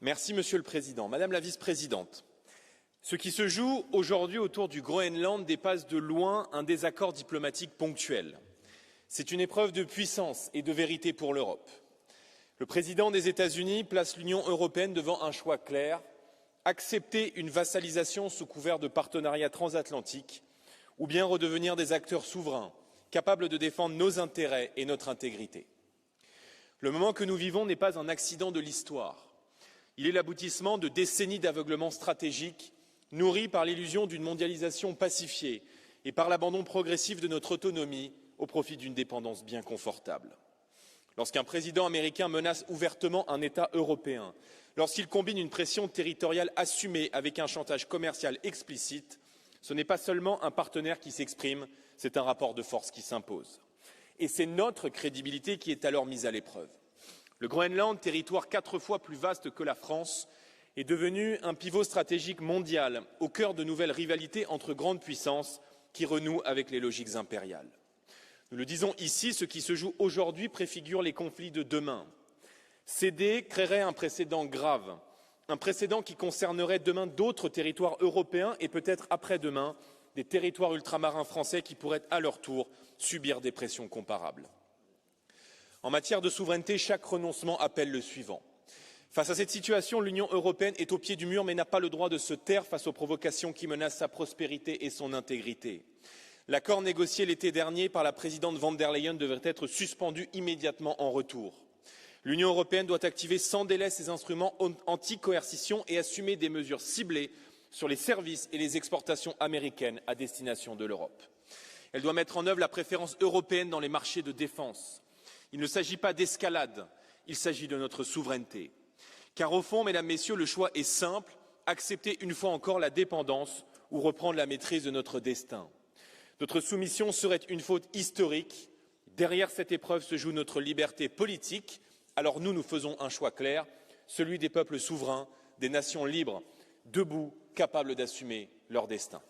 Merci, Monsieur le Président. Madame la Vice-présidente, ce qui se joue aujourd'hui autour du Groenland dépasse de loin un désaccord diplomatique ponctuel. C'est une épreuve de puissance et de vérité pour l'Europe. Le président des États-Unis place l'Union européenne devant un choix clair, accepter une vassalisation sous couvert de partenariat transatlantique ou bien redevenir des acteurs souverains, capables de défendre nos intérêts et notre intégrité. Le moment que nous vivons n'est pas un accident de l'histoire. Il est l'aboutissement de décennies d'aveuglement stratégique nourris par l'illusion d'une mondialisation pacifiée et par l'abandon progressif de notre autonomie au profit d'une dépendance bien confortable. Lorsqu'un président américain menace ouvertement un État européen, lorsqu'il combine une pression territoriale assumée avec un chantage commercial explicite, ce n'est pas seulement un partenaire qui s'exprime, c'est un rapport de force qui s'impose. Et c'est notre crédibilité qui est alors mise à l'épreuve. Le Groenland, territoire 4 fois plus vaste que la France, est devenu un pivot stratégique mondial au cœur de nouvelles rivalités entre grandes puissances qui renouent avec les logiques impériales. Nous le disons ici, ce qui se joue aujourd'hui préfigure les conflits de demain. Céder créerait un précédent grave, un précédent qui concernerait demain d'autres territoires européens et peut-être après-demain des territoires ultramarins français qui pourraient à leur tour subir des pressions comparables. En matière de souveraineté, chaque renoncement appelle le suivant. Face à cette situation, l'Union européenne est au pied du mur mais n'a pas le droit de se taire face aux provocations qui menacent sa prospérité et son intégrité. L'accord négocié l'été dernier par la présidente von der Leyen devrait être suspendu immédiatement en retour. L'Union européenne doit activer sans délai ses instruments anti-coercition et assumer des mesures ciblées sur les services et les exportations américaines à destination de l'Europe. Elle doit mettre en œuvre la préférence européenne dans les marchés de défense. Il ne s'agit pas d'escalade, il s'agit de notre souveraineté. Car au fond, mesdames, messieurs, le choix est simple, accepter une fois encore la dépendance ou reprendre la maîtrise de notre destin. Notre soumission serait une faute historique. Derrière cette épreuve se joue notre liberté politique. Alors nous faisons un choix clair, celui des peuples souverains, des nations libres, debout, capables d'assumer leur destin.